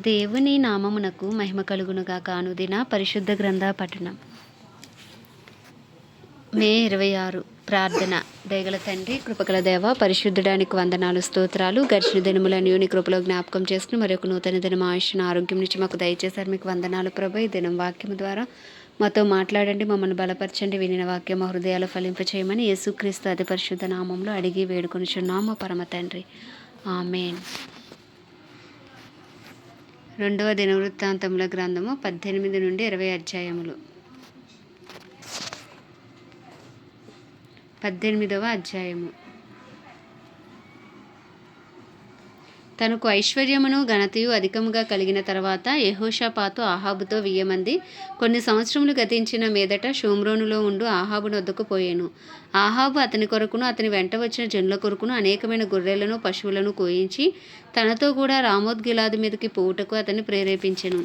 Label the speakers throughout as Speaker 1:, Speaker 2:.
Speaker 1: దేవుని నామమునకు మహిమ కలుగునుగాక. అనుదిన పరిశుద్ధ గ్రంథ పఠనం. మే 26 ప్రార్థన. దయగల తండ్రి, కృపగల దేవ, పరిశుద్ధుడానికి వందనాలు, స్తోత్రాలు. గడిచిన దినములను నీ కృపలో జ్ఞాపకం చేసుకుని మరొక నూతన దినం ఆయుష్ను ఆరోగ్యం నుంచి మాకు దయచేశారు. మీకు వందనాలు ప్రభు. ఈ దినం వాక్యము ద్వారా మాతో మాట్లాడండి, మమ్మల్ని బలపరచండి. వినిన వాక్యం మా హృదయాలు ఫలింపచేయమని యేసుక్రీస్తు అతి పరిశుద్ధ నామంలో అడిగి వేడుకొనుచున్నాము పరమ తండ్రి. ఆమేన్. 2వ దినవృత్తాంతముల గ్రంథము 18 నుండి 20 అధ్యాయములు. 18వ అధ్యాయము. తనకు ఐశ్వర్యమును ఘనతయు అధికముగా కలిగిన తర్వాత యెహోషాపాతు ఆహాబుతో 1000 మంది కొన్ని సంవత్సరములు గతించిన మీదట షోమ్రోనులో ఉండు ఆహాబు నొద్దకు పోయెను. ఆహాబు అతని కొరకును అతని వెంట వచ్చిన జనుల కొరకును అనేకమైన గొర్రెలను పశువులను కోయించి తనతో కూడా రామోత్గిలాదు మీదకి పోవుటకు అతన్ని ప్రేరేపించెను.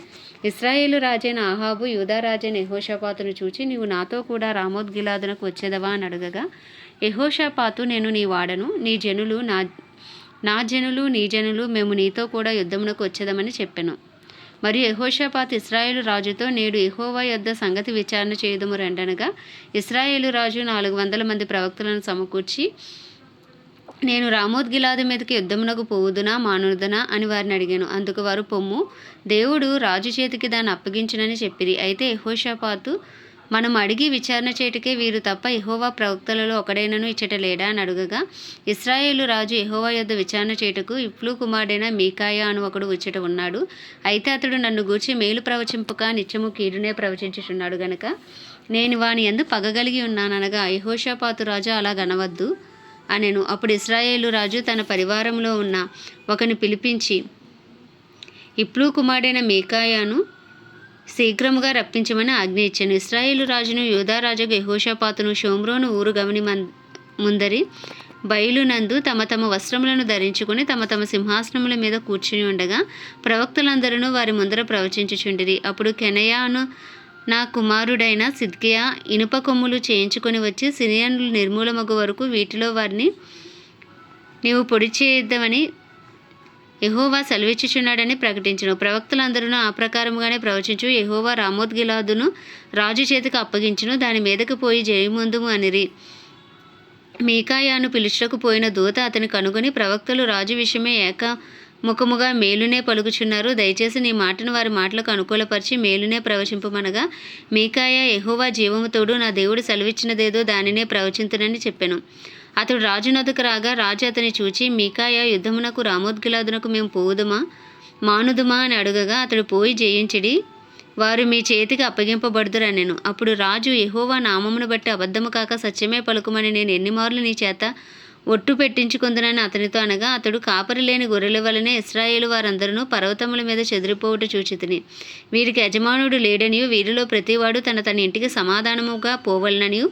Speaker 1: ఇశ్రాయేలు రాజైన ఆహాబు యూదా రాజైన యెహోషాపాతును చూచి, నీవు నాతో కూడా రామోత్గిలాదునకు వచ్చేదవా అని అడగగా, యెహోషాపాతు, నేను నీ వాడను, నా జనులు నీ జనులు మేము నీతో కూడా యుద్ధమునకు వచ్చేదమని చెప్పెను. మరియు యెహోషాపాతు ఇశ్రాయేలు రాజుతో, నేడు యెహోవా యొద్ద సంగతి విచారణ చేయుదుము రెండనగా, ఇశ్రాయేలు రాజు 400 మంది ప్రవక్తలను సమకూర్చి, నేను రామోత్గిలాదు మీదకి యుద్ధమునకు పోవుదునా మానుదునా అని వారిని అడిగాను. అందుకు వారు, పొమ్ము, దేవుడు రాజు చేతికి దాన్ని అప్పగించునని చెప్పిరి. అయితే యెహోషాపాతు, మనం అడిగి విచారణ చేయుటకే వీరు తప్ప యెహోవా ప్రవక్తలలో ఒకడైనను ఇచ్చట లేడా అని అడుగగా, ఇశ్రాయేలు రాజు యెహోవా యొద్ద విచారణ చేయుటకు ఇప్లు కుమారుడైన మీకాయా అను ఒకడు వచ్చట ఉన్నాడు. అయితే అతడు నన్ను గూర్చి మేలు ప్రవచింపక నిత్యము కీడునే ప్రవచించుచున్నాడు గనుక నేను వాని యందు పగగలిగి ఉన్నాననగా, యెహోషాపాతు రాజు అలాగనవద్దు అనెను. అప్పుడు ఇశ్రాయేలు రాజు తన పరివారంలో ఉన్న ఒకని పిలిపించి ఇప్లు కుమారుడైన మీకాయాను శీఘ్రముగా రప్పించమని ఆజ్ఞ ఇచ్చాను. ఇశ్రాయేలు రాజును యూదా రాజుకు యెహోషాపాతును షోమ్రోను ఊరు గమని ముందరి బయలునందు తమ తమ వస్త్రములను ధరించుకుని తమ తమ సింహాసనముల మీద కూర్చుని ఉండగా ప్రవక్తలందరూ వారి ముందర ప్రవచించుచుండిరి. అప్పుడు కెనయాను నా కుమారుడైన సిద్కియా ఇనుప కొమ్ములు చేయించుకొని వచ్చి, సిరియనులు నిర్మూలమగు వరకు వీటిలో వారిని నీవు పొడి చేద్దామని యెహోవా సెలవిచ్చుచున్నాడని ప్రకటించును. ప్రవక్తలందరూ ఆ ప్రకారముగానే ప్రవచించు, యెహోవా రామోత్గిలాదును రాజు చేతికి అప్పగించును, దాని మీదకు పోయి జయముందుము అనిరి. మీకాయాను పిలుచుటకు పోయిన దూత అతని కనుగొని, ప్రవక్తలు రాజు విషయమే ఏకముఖముగా మేలునే పలుకుచున్నారు, దయచేసి నీ మాటను వారి మాటలకు అనుకూలపరిచి మేలునే ప్రవచింపమనగా, మీకాయా, యెహోవా జీవము తోడు, నా దేవుడు సెలవిచ్చినదేదో దానినే ప్రవచింతునని చెప్పెను. అతడు రాజు నొద్దకు రాగా రాజు అతని చూచి, మీకాయా, యుద్ధమునకు రామోత్గిలాదునకు మేము పోవుదుమా మానుదుమా అని అడుగగా, అతడు పోయి జయించిడి, వారు మీ చేతికి అప్పగింపబడుదురనెను. అప్పుడు రాజు, యెహోవా నామమును బట్టి అబద్ధము కాక సత్యమే పలుకుమని నేను ఎన్ని మార్లు నీ చేత ఒట్టు పెట్టించుకుందునని అతనితో అనగా, అతడు, కాపరి లేని గొర్రెల వలనే ఇశ్రాయేలు వారందరూ పర్వతముల మీద చెదిరిపోవుట చూచితిని. వీరికి యజమానుడు లేడనియు వీరిలో ప్రతివాడు తన ఇంటికి సమాధానముగా పోవలననియు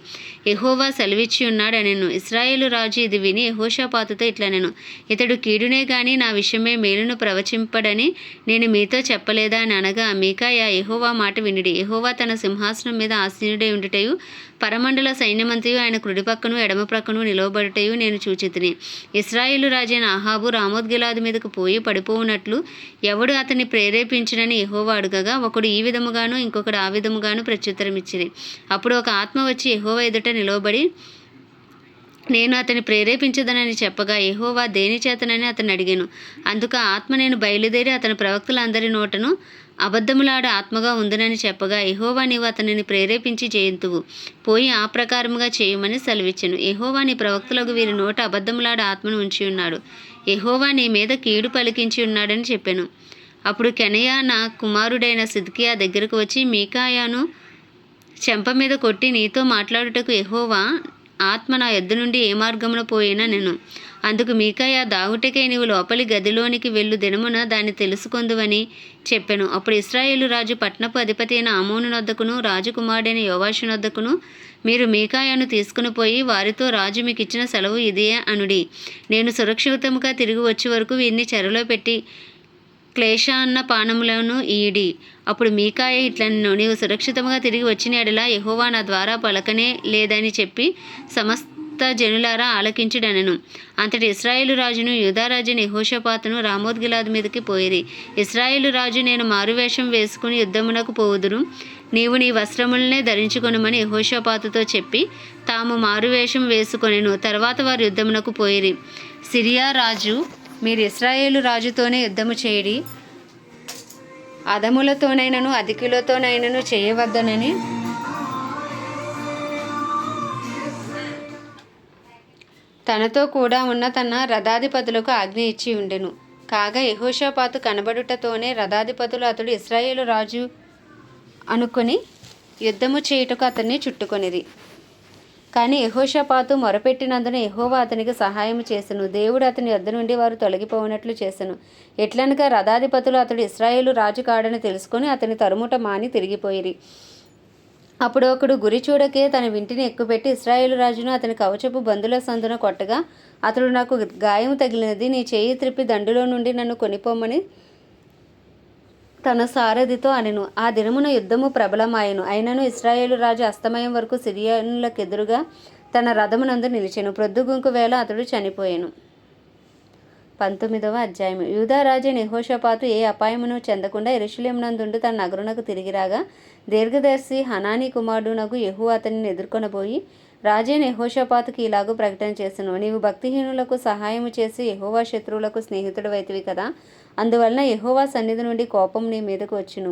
Speaker 1: యెహోవా సెలవిచ్చి ఉన్నాడనెను. ఇశ్రాయేలు రాజు ఇది విని యెహోషాపాతుతో ఇట్లనెను, ఇతడు కీడునే గాని నా విషయమే మేలును ప్రవచింపడని నేను మీతో చెప్పలేదా అని అనగా, మీకాయా, యెహోవా మాట వినుడి, యెహోవా తన సింహాసనం మీద ఆసీనుడై ఉండుటయు పరమండల సైన్యమంతయు ఆయన కుడి పక్కను ఎడమ ప్రక్కను నిలవబడుటయు నేను చూచితిని. ఇశ్రాయేలు రాజైన ఆహాబు రామోత్గిలాదు మీదకు పోయి పడిపోవునట్లు ఎవడు అతన్ని ప్రేరేపించునని యెహోవా అడుగగా, ఒకడు ఈ విధముగాను ఇంకొకడు ఆ విధముగాను ప్రత్యుత్తరమిచ్చిరి. అప్పుడు ఒక ఆత్మ వచ్చి యెహోవా ఎదుట నిలవబడి, నేను అతన్ని ప్రేరేపించదనని చెప్పగా, యెహోవా దేని చేతనని అతన్ని అడిగాను. అందుకు ఆ ఆత్మ, నేను బయలుదేరి అతని ప్రవక్తలందరి నోటను అబద్ధములాడ ఆత్మగా ఉందనని చెప్పగా, యెహోవా నీవు అతనిని ప్రేరేపించి జయింతువు, పోయి ఆ ప్రకారముగా చేయమని సెలవిచ్చెను. యెహోవా నీ ప్రవక్తలకు వీరి నోట అబద్ధములాడ ఆత్మను ఉంచి ఉన్నాడు, యెహోవా నీ మీద కీడు పలికించి ఉన్నాడని చెప్పెను. అప్పుడు కెనయా నా కుమారుడైన సిద్కియా దగ్గరకు వచ్చి, మీకాయాను చెంప మీద కొట్టి, నీతో మాట్లాడుటకు యెహోవా ఆత్మ నా యొద్ద నుండి ఏ మార్గమున పోయినా నేను. అందుకు మీకాయా, దాగుటకై నీవు లోపలి గదిలోనికి వెళ్ళు దినమున దాన్ని తెలుసుకొందువని చెప్పెను. అప్పుడు ఇశ్రాయేలు రాజు పట్టణపు అధిపతి అయిన ఆమోను నొద్దకును రాజకుమారుడైన యోవాషు నొద్దకును, మీరు మీకాయాను తీసుకుని పోయి వారితో, రాజు మీకు ఇచ్చిన సెలవు ఇదే అనుడి, నేను సురక్షితముగా తిరిగి వచ్చే వరకు వీరిని చెరలో పెట్టి క్లేశాన్న పానములను ఈడి. అప్పుడు మీకాయ ఇట్లనెను, నీవు సురక్షితముగా తిరిగి వచ్చిన ఎడల యెహోవా నా ద్వారా పలకనే లేదని చెప్పి సమస్త జనులారా ఆలకించుడనెను. అంతటి ఇశ్రాయేలు రాజును యూదారాజుని యెహోషాపాతును రామోత్గిలాదు మీదకి పోయిరి. ఇశ్రాయేలు రాజు, నేను మారువేషం వేసుకుని యుద్ధమునకు పోవుదురు, నీవు నీ వస్త్రములనే ధరించుకొనుమని యెహోషాపాతుతో చెప్పి తాము మారువేషం వేసుకొనెను. తర్వాత వారు యుద్ధమునకు పోయిరి. సిరియా రాజు, మీరు ఇశ్రాయేలు రాజుతోనే యుద్ధము చేయుడి, అదములతోనైనను అధికులతోనైనను చేయవద్దనని తనతో కూడా ఉన్న తన రథాధిపతులకు ఆజ్ఞ ఇచ్చి ఉండెను. కాగా యెహోషాపాతు కనబడుటతోనే రథాధిపతులు అతడు ఇశ్రాయేలు రాజు అనుకుని యుద్ధము చేయుటకు అతన్ని చుట్టుకొనిరి. కానీ యెహోషాపాతు మొరపెట్టినందున యెహోవా అతనికి సహాయము చేసెను. దేవుడు అతని యొద్ద నుండి వారు తొలగిపోవునట్లు చేసెను. ఎట్లనగా రథాధిపతులు అతడు ఇశ్రాయేలు రాజు కాడని తెలుసుకొని అతని తరుముట మాని తిరిగిపోయిరి. అప్పుడు ఒకడు గురి చూడకే తన వింటిని ఎక్కుపెట్టి ఇశ్రాయేలు రాజును అతని కవచపు బందుల సందున కొట్టగా అతడు, నాకు గాయము తగిలినది, నీ చేయి త్రిప్పి దండులో నుండి నన్ను కొనిపోమ్మని తన సారథితో అనెను. ఆ దినమున యుద్ధము ప్రబలమాయెను. అయినను ఇశ్రాయేలు రాజు అస్తమయం వరకు సిరియనులకెదురుగా తన రథమునందు నిలిచెను. ప్రొద్దుగుంకు వేళ అతడు చనిపోయెను. 19వ అధ్యాయము. యూదారాజైన యెహోషాపాతు ఏ అపాయమును చెందకుండా యెరూషలేమునందుండి తన నగరునకు తిరిగిరాగా దీర్ఘదర్శి హనానీ కుమారుడునగు యెహూ అతనిని ఎదుర్కొనబోయి రాజైన యెహోషాపాతుకి ఇలాగూ ప్రకటన చేసెను. నీవు భక్తిహీనులకు సహాయము చేసి యెహోవా శత్రువులకు స్నేహితుడవైతివి కదా, అందువలన యెహోవా సన్నిధి నుండి కోపం నీ మీదకు వచ్చును.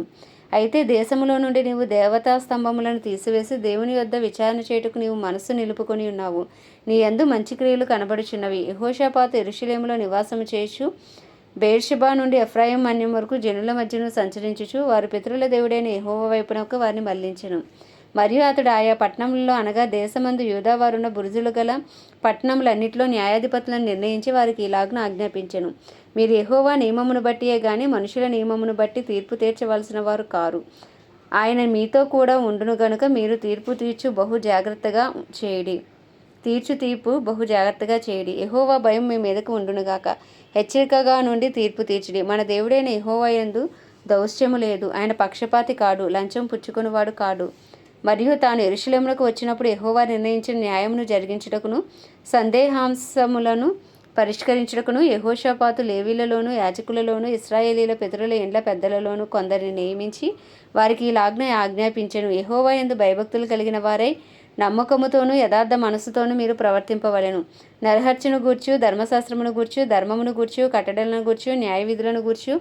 Speaker 1: అయితే దేశములో నుండి నీవు దేవతా స్తంభములను తీసివేసి దేవుని యొద్ద విచారణ చేయుటకు నీవు మనస్సు నిలుపుకొని ఉన్నావు. నీ యందు మంచి క్రియలు కనబడుచున్నవి. యెహోషాపాతు యెరూషలేములో నివాసము చేయుచు బెయేర్షెబా నుండి ఎఫ్రాయిం మన్యం వరకు జనుల మధ్యను సంచరించుచు వారి పితరుల దేవుడైన యెహోవా వైపునకు వారిని మళ్లించెను. మరియు అతడు ఆయా పట్టణములలో అనగా దేశమందు యూదావారున్న బురుజులు గల పట్టణములన్నిటిలో న్యాయాధిపతులను నిర్ణయించి వారికి ఇలాగున ఆజ్ఞాపించెను. మీరు యెహోవా నియమమును బట్టియే గాని మనుషుల నియమమును బట్టి తీర్పు తీర్చవలసిన వారు కారు. ఆయన మీతో కూడా ఉండును గనుక మీరు తీర్పు తీర్చు బహు జాగ్రత్తగా చేయుడి. యెహోవా భయం మీ మీదకు ఉండునుగాక. హెచ్చరికగా నుండి తీర్పు తీర్చుడి. మన దేవుడైన యెహోవా యందు దౌష్ట్యము లేదు. ఆయన పక్షపాతి కాడు, లంచం పుచ్చుకునివాడు కాడు. మరియు తాను యెరూషలేమునకు వచ్చినప్పుడు యెహోవా నిర్ణయించిన న్యాయమును జరిగించుటకును సందేహాంశములను పరిష్కరించుటకును యెహోషాపాతు లేవీలలోను యాజకులలోను ఇశ్రాయేలీల పితరుల ఇండ్ల పెద్దలలోను కొందరిని నియమించి వారికి ఇలాగున ఆజ్ఞాపించెను. యెహోవా యందు భయభక్తులు కలిగిన వారై నమ్మకముతోనూ యథార్థ మనసుతోనూ మీరు ప్రవర్తింపవలెను. నరహత్యను గూర్చు, ధర్మశాస్త్రమును గూర్చు, ధర్మమును గూర్చు, కట్టడలను గూర్చు, న్యాయ విధులను గూర్చు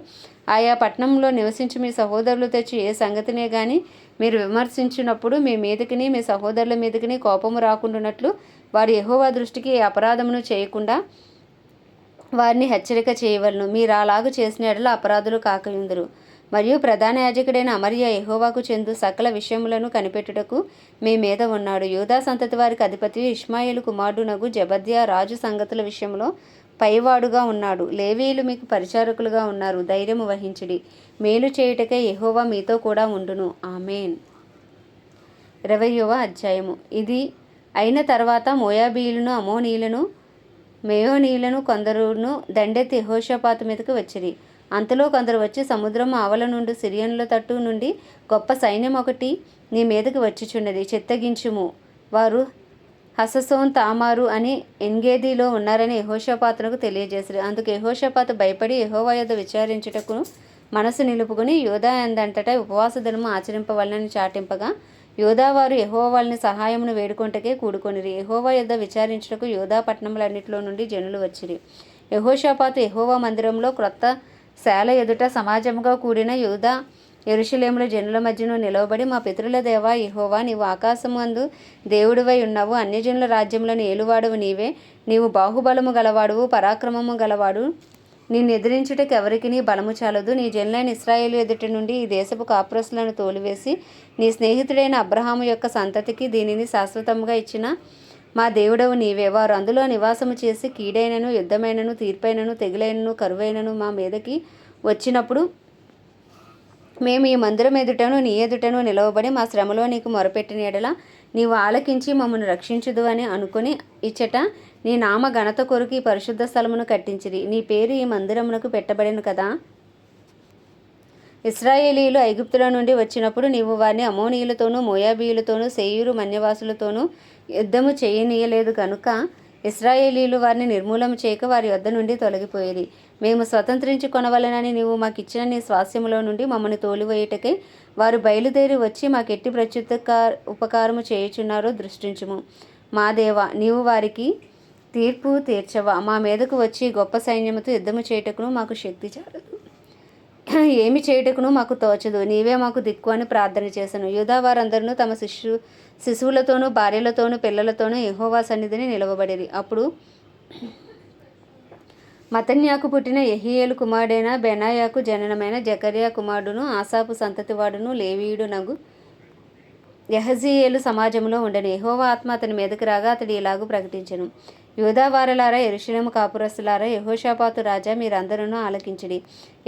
Speaker 1: ఆయా పట్టణంలో నివసించి మీ సహోదరులు తెచ్చి ఏ సంగతినే గాని మీరు విమర్శించినప్పుడు మీ మీదకిని మీ సహోదరుల మీదకిని కోపము రాకుండానట్లు వారు యెహోవా దృష్టికి ఏ అపరాధమును చేయకుండా వారిని హెచ్చరిక చేయవలను. మీరు అలాగు చేసిన యెడల అపరాధులు కాకయుందురు. మరియు ప్రధాన యాజకుడైన అమర్యా యెహోవాకు చెందు సకల విషయములను కనిపెట్టుటకు మీ మీద ఉన్నాడు. యూదా సంతతి వారికి అధిపతి ఇష్మాయేలు కుమారుడునగు జెబద్యా రాజు సంగతుల విషయంలో పైవాడుగా ఉన్నాడు. లేవీయులు మీకు పరిచారకులుగా ఉన్నారు. ధైర్యము వహించుడి. మేలు చేయుటకై యెహోవా మీతో కూడా ఉండును. ఆమేన్. 20వ అధ్యాయము. ఇది అయిన తర్వాత మోయాబీయులను, అమోనీయులను, మేయోనీయులను కొందరును దండెత్తి యెహోషాపాతు మీదకు వచ్చిరి. అంతలో కొందరు వచ్చి సముద్రము ఆవల నుండి సిరియనుల తట్టు నుండి గొప్ప సైన్యం ఒకటి నీ మీదకి వచ్చిచున్నది, చిత్తగించుము. వారు హససోన్ తామారు అని ఎన్గేదీలో ఉన్నారని యెహోషాపాతునకు తెలియజేసిరి. అందుకు యెహోషాపాతు భయపడి యెహోవా యొద్ద విచారించుటకు మనసు నిలుపుకొని యూదా యందంతటా ఉపవాస దినము ఆచరింపవలనని చాటింపగా యూదావారు యెహోవా వాళ్ళని సహాయమును వేడుకొంటకే కూడుకొనిరి. యెహోవా యొద్ద విచారించుటకు యూదా పట్టణములన్నిటిలో నుండి జనులు వచ్చిరి. యెహోషాపాతు యెహోవా మందిరంలో క్రొత్త శాల ఎదుట సమాజముగా కూడిన యూదా యెరూషలేములో జనుల మధ్యను నిలవబడి, మా పితరుల దేవా యెహోవా, నీవు ఆకాశమందు దేవుడివై ఉన్నావు. అన్యజనుల రాజ్యములను ఏలువాడువు నీవే. నీవు బాహుబలము గలవాడువు, పరాక్రమము గలవాడు. నిన్ను ఎదిరించుటకు ఎవరికి నీ బలము చాలదు. నీ జనులైన ఇశ్రాయేలు ఎదుటి నుండి ఈ దేశపు కాపురస్తులను తోలివేసి నీ స్నేహితుడైన అబ్రహాము యొక్క సంతతికి దీనిని శాశ్వతముగా ఇచ్చిన మా దేవుడవు నీవే. వారు అందులో నివాసము చేసి కీడైనను, యుద్ధమైనను, తీర్పైనను, తెగులైనను, కరువైనను మా మీదకి వచ్చినప్పుడు మేము ఈ మందిరం ఎదుటను నీ ఎదుటను నిలవబడి మా శ్రమలో నీకు మొరపెట్టిన యెడల నీవు ఆలకించి మమ్మను రక్షించుదు అని అనుకుని ఇచ్చట నీ నామ ఘనత కొరకు ఈ పరిశుద్ధ స్థలమును కట్టించిరి. నీ పేరు ఈ మందిరమునకు పెట్టబడెను కదా. ఇశ్రాయేలీయులు ఐగుప్తులో నుండి వచ్చినప్పుడు నీవు వారిని అమోనీయులతోనూ మోయాబీయులతోనూ శేయీరు మన్యవాసులతోనూ యుద్ధము చేయనీయలేదు కనుక ఇశ్రాయేలీయులు వారిని నిర్మూలన చేయక వారి యొద్ద నుండి తొలగిపోయేది. మేము స్వతంత్రించుకొనవలెనని నీవు మాకిచ్చిన నీ స్వాస్థ్యములో నుండి మమ్మల్ని తోలివేయుటకై వారు బయలుదేరి వచ్చి మాకెట్టి ఉపకారము చేయుచున్నారో దృష్టించుము. మా దేవా, నీవు వారికి తీర్పు తీర్చవా? మా మీదకు వచ్చి గొప్ప సైన్యముతో యుద్ధము చేయుటకును మాకు శక్తి చాలదు, ఏమి చేయుటకును మాకు తోచదు. నీవే మాకు దిక్కు అని ప్రార్థన చేశాను. యూదా వారందరూ తమ శిశువులతోనూ భార్యలతోనూ పిల్లలతోనూ యెహోవా సన్నిధిని నిలవబడిరి. అప్పుడు మతన్యాకు పుట్టిన యెహీయేలు కుమారుడైన బెనాయాకు జననమైన జకర్యా కుమారుడును ఆసాపు సంతతివాడును లేవీయుడు నగు యహజీయేలు సమాజంలో ఉండని. యెహోవా ఆత్మ అతని మీదకి రాగా అతడు ఇలాగూ ప్రకటించెను: యూదా వారలారా, యెరూషలేము కాపురస్తులారా, యెహోషాపాతు రాజా, మీరందరూ ఆలకించుడి.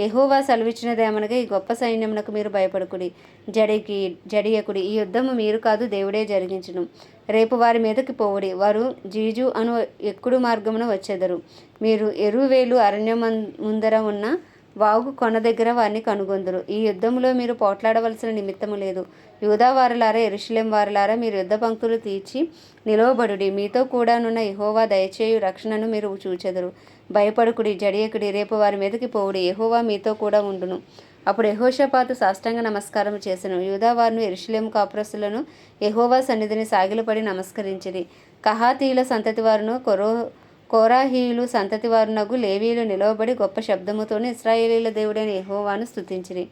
Speaker 1: యెహోవా సెలవిచ్చినదేమనగా, ఈ గొప్ప సైన్యమునకు మీరు భయపడకుడి, జడియకుడి. ఈ యుద్ధము మీరు కాదు, దేవుడే జరిగించును. రేపు వారి మీదకి పోవుడి. వారు జీజు అను ఎక్కుడు మార్గమున వచ్చెదరు. మీరు ఎరువేలు అరణ్యం ముందర ఉన్న వాగు కొన దగ్గర వారిని కనుగొందురు. ఈ యుద్ధములో మీరు పోట్లాడవలసిన నిమిత్తము లేదు. యూదా వారలారా, యెరూషలేం వారలారా, మీరు యుద్ధ పంక్తులు తీర్చి నిలవబడుడి. మీతో కూడానున్న యెహోవా దయచేయు రక్షణను మీరు చూచెదరు. భయపడుకుడి, జడియకుడి. రేపు వారి మీదకి పోవుడి. యెహోవా మీతో కూడా ఉండును. అప్పుడు యెహోషాపాతు సాష్టాంగ నమస్కారం చేసెను. యూదా వారును యెరూషలేము కాపురస్తులను యెహోవా సన్నిధిని సాగిలపడి నమస్కరించిరి. కహాతీయుల సంతతి వారును కోరాహీయులు సంతతి వారునగు లేవీయులు నిలవబడి గొప్ప శబ్దముతోనే ఇశ్రాయేలీయుల దేవుడైన యెహోవాను స్తుతించిరి.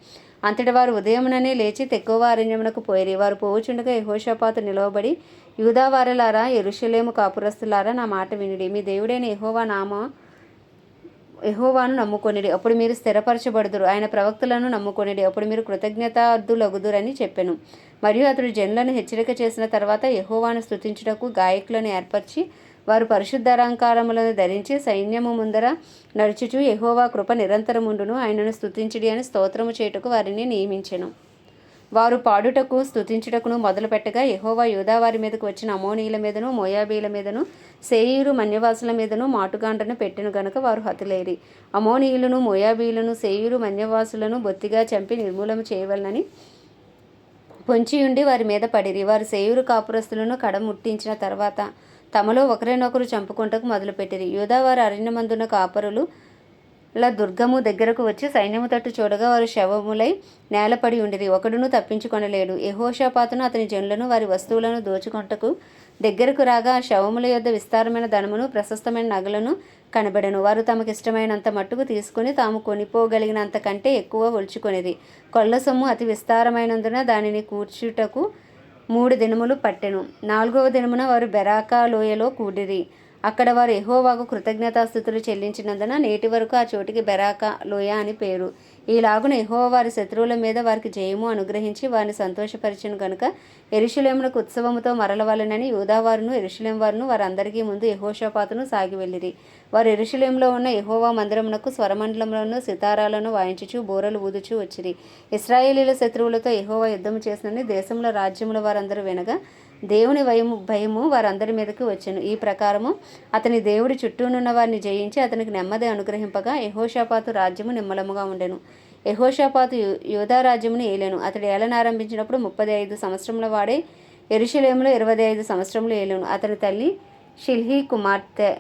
Speaker 1: అంతటి వారు ఉదయముననే లేచి తెకోవ అరణ్యమునకు పోయిరి. వారు పోవుచుండగా యెహోషాపాతు నిలవబడి, యూదా వారలారా, యెరూషలేము కాపురస్తులారా, నా మాట వినుడి. మీ దేవుడైన యెహోవాను నమ్ముకొనిడి, అప్పుడు మీరు స్థిరపరచబడుదురు. ఆయన ప్రవక్తలను నమ్ముకొనిడి, అప్పుడు మీరు కృతజ్ఞతార్థులగుదురని చెప్పెను. మరియు అతడు జనులను హెచ్చరిక చేసిన తర్వాత యెహోవాను స్తుతించుటకు గాయకులను ఏర్పరిచి, వారు పరిశుద్ధాలంకారములను ధరించి సైన్యము ముందర నడుచుచు యెహోవా కృప నిరంతరముండును, ఆయనను స్తుతించుడి అని స్తోత్రము చేయుటకు వారిని నియమించెను. వారు పాడుటకు స్తుతించుటకును మొదలుపెట్టగా, యెహోవా యూదా వారి మీదకు వచ్చిన అమోనీయుల మీదను మోయాబీల మీదను శేయీరు మన్యవాసుల మీదను మాటుగాండ్రను పెట్టెను గనుక వారు హతులైరి. అమోనీయులను మోయాబీలను శేయీరు మన్యవాసులను బొత్తిగా చంపి నిర్మూలన చేయవలనని పొంచియుండి వారి మీద పడిరి. వారు శేయీరు కాపురస్తులను కడముట్టించిన తర్వాత తమలో ఒకరినొకరు చంపుకుంటకు మొదలుపెట్టిరి. యూదావారు అరణ్యమందున కాపరులు దుర్గము దగ్గరకు వచ్చి సైన్యము తట్టు చూడగా వారు శవములై నేలపడి ఉండిరి. ఒకడును తప్పించుకొనలేడు. యెహోషాపాతును అతని జనులను వారి వస్తువులను దోచుకొంటకు దగ్గరకు రాగా ఆ శవముల యొద్ద విస్తారమైన ధనమును ప్రశస్తమైన నగలను కనబడెను. వారు తమకిష్టమైనంత మట్టుకు తీసుకుని తాము కొనిపోగలిగినంత కంటే ఎక్కువ ఒలుచుకొనిరి. కొల్ల సొమ్ము అతి విస్తారమైనందున దానిని కూర్చుటకు 3 దినములు పట్టెను. 4వ దినమున వారు బెరాకా లోయలో కూడిరి. అక్కడ వారు యెహోవాకు కృతజ్ఞతాస్తుతులు చెల్లించినందున నేటి వరకు ఆ చోటికి బెరాకా లోయ అని పేరు. ఈలాగున యెహోవా వారి శత్రువుల మీద వారికి జయము అనుగ్రహించి వారిని సంతోషపరిచెను గనుక యెరూషలేమునకు ఉత్సవముతో మరలవలెనని యూదావారును యెరూషలేం వారును వారందరికీ ముందు యెహోషాపాతును సాగి వెళ్ళిరి. వారు యెరూషలేంలో ఉన్న యెహోవా మందిరమునకు స్వరమండలములను సితారాలను వాయించుచు బూరలు ఊదుచూ వచ్చిరి. ఇశ్రాయేలీయుల శత్రువులతో యెహోవా యుద్ధము చేసినని దేశంలో రాజ్యముల వారందరూ వినగా దేవుని భయము వారందరి మీదకి వచ్చెను. ఈ ప్రకారము అతని దేవుడి చుట్టూనున్న వారిని జయించి అతనికి నెమ్మది అనుగ్రహింపగా యెహోషాపాతు రాజ్యము నిమ్మలముగా ఉండెను. యెహోషాపాతు యూదా రాజ్యమును ఏలెను. అతడు ఏలనారంభించినప్పుడు 35 సంవత్సరముల వాడే యెరూషలేములో 25 సంవత్సరములు ఏలెను. అతని తల్లి షిల్హీ కుమార్తె,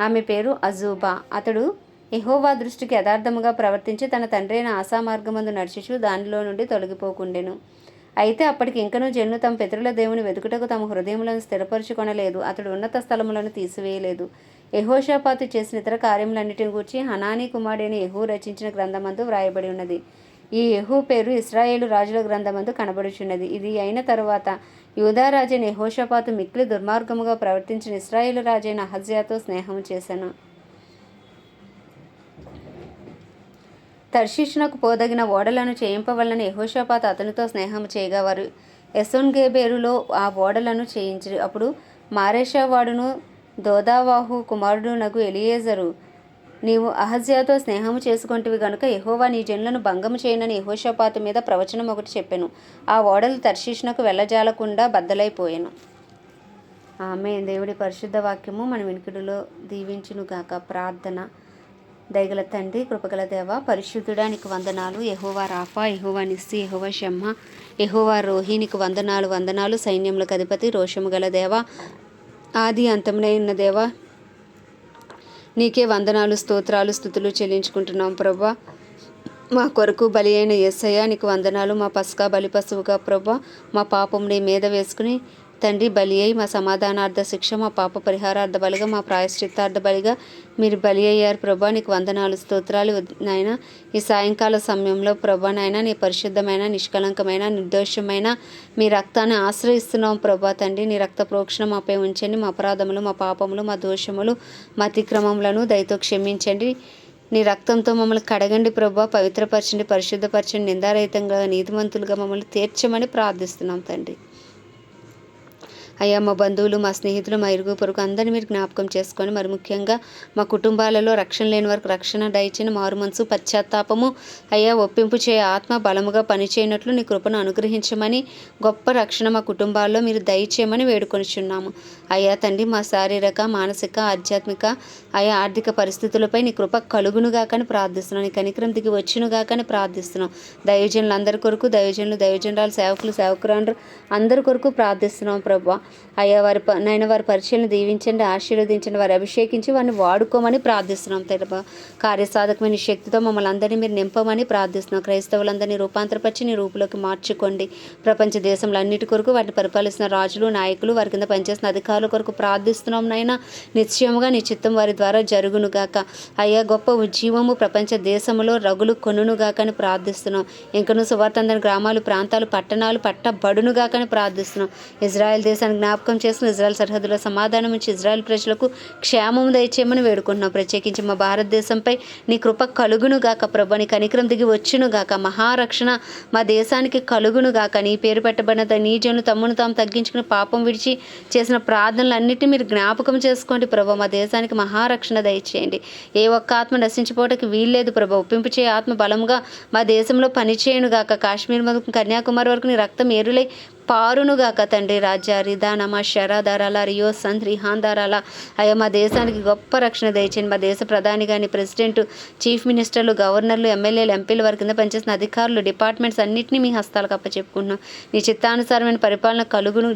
Speaker 1: ఆమె పేరు అజూబా. అతడు యెహోవా దృష్టికి యథార్థముగా ప్రవర్తించి తన తండ్రి అయిన ఆసా మార్గమందు నడుచుచు దానిలో నుండి తొలగిపోకుండెను. అయితే అప్పటికి ఇంకనూ జనులు తమ పితరుల దేవుని వెతుకుటకు తమ హృదయములను స్థిరపరచుకొనలేదు. అతడు ఉన్నత స్థలములను తీసివేయలేదు. యెహోషాపాతు చేసిన ఇతర కార్యములన్నిటిని గూర్చి హనానీ కుమారుడైన యెహూ రచించిన గ్రంథమందు వ్రాయబడి ఉన్నది. ఈ యెహూ పేరు ఇశ్రాయేలు రాజుల గ్రంథమందు కనబడుచున్నది. ఇది అయిన తరువాత యూదా రాజైన యెహోషాపాతు మిక్కిలి దుర్మార్గముగా ప్రవర్తించిన ఇశ్రాయేలు రాజైన అహజ్యాతో స్నేహము చేశాను. తర్షీషునకు పోదగిన ఓడలను చేయింపవలనని యెహోషాపాతు అతనితో స్నేహము చేయగా వారు ఎసోన్గెబెరులో ఆ ఓడలను చేయించిరి. అప్పుడు మారేషా వాడును దోదావాహు కుమారుడు నగు ఎలియేజరు, నీవు అహజ్యాతో స్నేహము చేసుకొంటివి గనుక యెహోవా నీ జనులను భంగము చేయనని యెహోషాపాతు మీద ప్రవచనం ఒకటి చెప్పెను. ఆ ఓడలు తర్షీషునకు వెళ్ళజాలకుండా బద్దలైపోయెను. ఆమేన్. దేవుడి పరిశుద్ధ వాక్యము మన వినికిడిలో దీవించునుగాక. ప్రార్థన. దయగల తండ్రి, కృపగల దేవ, పరిశుద్ధుడా నీకు వందనాలు. యెహోవా రాఫా, యెహోవా నిస్సి, యెహోవా షమ్మా, యెహోవా రోహి నీకు వందనాలు. సైన్యములకు అధిపతి, రోషము గల దేవ, ఆది అంతమునైన దేవ, నీకే వందనాలు, స్తోత్రాలు, స్తుతులు చెల్లించుకుంటున్నాం ప్రభా. మా కొరకు బలి అయిన యేసయ్య నీకు వందనాలు. మా పస్కా బలి పశువుగా ప్రభా మా పాపం నీ మీద వేసుకుని తండ్రి బలి అయి మా సమాధానార్థ శిక్ష, మా పాప పరిహారార్థ బలిగా, మా ప్రాయశ్చిత్తార్థ బలిగా మీరు బలి అయ్యారు ప్రభా. నీకు వందనాలు, స్తోత్రాలు నాయన. ఈ సాయంకాల సమయంలో ప్రభా నాయన నీ పరిశుద్ధమైన, నిష్కలంకమైన, నిర్దోషమైన మీ రక్తాన్ని ఆశ్రయిస్తున్నాం ప్రభా తండ్రి. నీ రక్త ప్రోక్షణ మాపై ఉంచండి. మా అపరాధములు, మా పాపములు, మా దోషములు, మా అతిక్రమములను దయతో క్షమించండి. నీ రక్తంతో మమ్మల్ని కడగండి ప్రభా, పవిత్రపరచండి, పరిశుద్ధపరచండి, నిందారహితంగా నీతిమంతులుగా మమ్మల్ని తీర్చమని ప్రార్థిస్తున్నాం తండ్రి. అయ్యా మా బంధువులు, మా స్నేహితులు, మా ఇరుగు పొరుగు అందరినీ మీరు జ్ఞాపకం చేసుకొని, మరి ముఖ్యంగా మా కుటుంబాలలో రక్షణ లేని వరకు రక్షణ దయచిన మారు మనసు, పశ్చాత్తాపము అయ్యా ఒప్పింపు చేయ ఆత్మ బలముగా పనిచేయనట్లు నీ కృపను అనుగ్రహించమని, గొప్ప రక్షణ మా కుటుంబాల్లో మీరు దయచేయమని వేడుకొనిచున్నాము. అయ్యా తండ్రి, మా శారీరక, మానసిక, ఆధ్యాత్మిక అయ్యా ఆర్థిక పరిస్థితులపై నీ కృప కలుగునుగాకని ప్రార్థిస్తున్నాం. నీ కనికరం దిగి వచ్చునుగాకని ప్రార్థిస్తున్నాం. దైవజనులు అందరి కొరకు, దైవజనురాలు, సేవకులు, సేవకురాండ్రు అందరి కొరకు ప్రార్థిస్తున్నాం ప్రభా. అయ్యా వారి పరిచయలను దీవించండి, ఆశీర్వదించండి, వారి అభిషేకించి వారిని వాడుకోమని ప్రార్థిస్తున్నాం ప్రభా. కార్యసాధకమైన శక్తితో మమ్మల్ని అందరినీ మీరు నింపమని ప్రార్థిస్తున్నాం. క్రైస్తవులందరినీ రూపాంతరపరిచి నీ రూపులోకి మార్చుకోండి. ప్రపంచ దేశంలో అన్నిటి కొరకు వాటిని పరిపాలిస్తున్న రాజులు, నాయకులు, వారి కింద పనిచేస్తున్న అధికారుల కొరకు ప్రార్థిస్తున్నాం నాయన. నిశ్చయముగా నీ చిత్తం వారి ద్వారా జరుగునుగాక. అయ్యా గొప్ప ఉజ్జీవము ప్రపంచ దేశంలో రగులు కొనుగాకని ప్రార్థిస్తున్నాం. ఇంకను సువార్తందరి గ్రామాలు, ప్రాంతాలు, పట్టణాలు పట్టబడునుగాకని ప్రార్థిస్తున్నాం. ఇజ్రాయెల్ దేశాన్ని జ్ఞాపకం చేసుకుని ఇజ్రాయెల్ సరిహద్దులో సమాధానం ఇచ్చి ఇజ్రాయెల్ ప్రజలకు క్షేమం దయచేయమని వేడుకుంటున్నాం. ప్రత్యేకించి మా భారతదేశంపై నీ కృప కలుగునుగాక ప్రభా. నీ కనికరం దిగి వచ్చునుగాక. మహారక్షణ మా దేశానికి కలుగునుగాక. నీ పేరు పెట్టబడిన నీ జనులు తమ్మును తాము తగ్గించుకుని పాపం విడిచి చేసిన ప్రార్థనలన్నిటినీ మీరు జ్ఞాపకం చేసుకోండి ప్రభా. మా దేశానికి మహారక్షణ దయచేయండి. ఏ ఒక్క ఆత్మ నశించిపోవటానికి వీల్లేదు ప్రభా. ఒప్పింపు చేయ ఆత్మ బలముగా మా దేశంలో పనిచేయునుగాక. కాశ్మీర్ మొదలు కన్యాకుమారి వరకు నీ రక్తం ఏరులై పారునుగాక తండ్రి. రాజ్య రిధానమ శరాధారాల రియో సంత్ రిహాంధారాల అయ్యా మా దేశానికి గొప్ప రక్షణ దయచేయండి. మా దేశ ప్రధాని కానీ, ప్రెసిడెంట్, చీఫ్ మినిస్టర్లు, గవర్నర్లు, ఎమ్మెల్యేలు, ఎంపీలు, వారి కింద పనిచేసిన అధికారులు, డిపార్ట్మెంట్స్ అన్నింటినీ మీ హస్తాలకు అప్పచెప్పుకుంటున్నాం. నీ చిత్తానుసారమైన పరిపాలన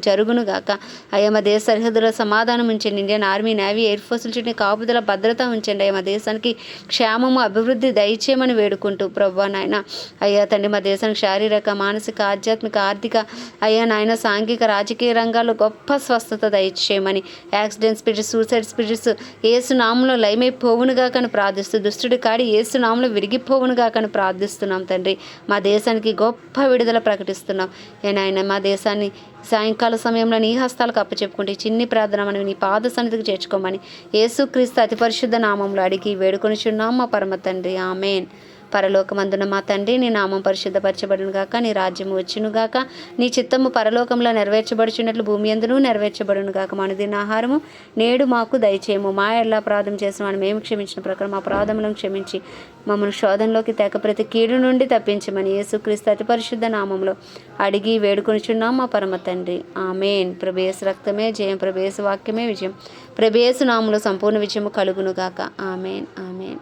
Speaker 1: జరుగునుగాక. అయ్యా మా దేశ సరిహద్దులో సమాధానం ఉంచండి. ఇండియన్ ఆర్మీ, నేవీ, ఎయిర్ ఫోర్సుల చుట్టూ కాపుదల, భద్రత ఉంచండి. అయ్యా మా దేశానికి క్షేమము, అభివృద్ధి దయచేయమని వేడుకుంటూ ప్రభా నాయన. అయ్యా తండ్రి మా దేశానికి శారీరక, మానసిక, ఆధ్యాత్మిక, ఆర్థిక అయ్యా నాయన సాంఘిక, రాజకీయ రంగాల్లో గొప్ప స్వస్థత దయచేయమని, యాక్సిడెంట్ స్పిరిట్స్, సూసైడ్ స్పిరిట్స్ ఏసు నామంలో లయమైపోవునుగా కానీ ప్రార్థిస్తూ, దుష్టుడి కాడి ఏసు నామంలో విరిగిపోవునుగా కానీ ప్రార్థిస్తున్నాం తండ్రి. మా దేశానికి గొప్ప విడుదల ప్రకటిస్తున్నాం. నాయన మా దేశాన్ని సాయంకాల సమయంలో నీ హస్తాలకు అప్పచెప్పుకుంటే చిన్ని ప్రార్థన మనం నీ పాద సన్నిధికి చేర్చుకోమని యేసుక్రీస్తు అతి పరిశుద్ధ నామంలో అడిగి వేడుకొనిచున్నాం మా పరమ తండ్రి. ఆమేన్. పరలోకమందున మా తండ్రి, నీ నామం పరిశుద్ధపరచబడును గాక. నీ రాజ్యము వచ్చునుగాక. నీ చిత్తము పరలోకంలో నెరవేర్చబడుచున్నట్లు భూమి యందును నెరవేర్చబడును గాక. మా అనుదిన ఆహారము నేడు మాకు దయచేయము. మా ఎడల అపరాధం చేసిన వాడిని మేము క్షమించిన ప్రకారం మా అపరాధములను క్షమించి మమ్మల్ని శోధనలోకి తేక ప్రతి కీడు నుండి తప్పించమని యేసుక్రీస్తు అతి పరిశుద్ధ నామంలో అడిగి వేడుకొనిచున్నాం మా పరమ తండ్రి. ఆమేన్. ప్రభు యేసు రక్తమే జయం, ప్రభు యేసు వాక్యమే విజయం, ప్రభు యేసు నామములో సంపూర్ణ విజయము కలుగునుగాక. ఆమేన్. ఆమేన్.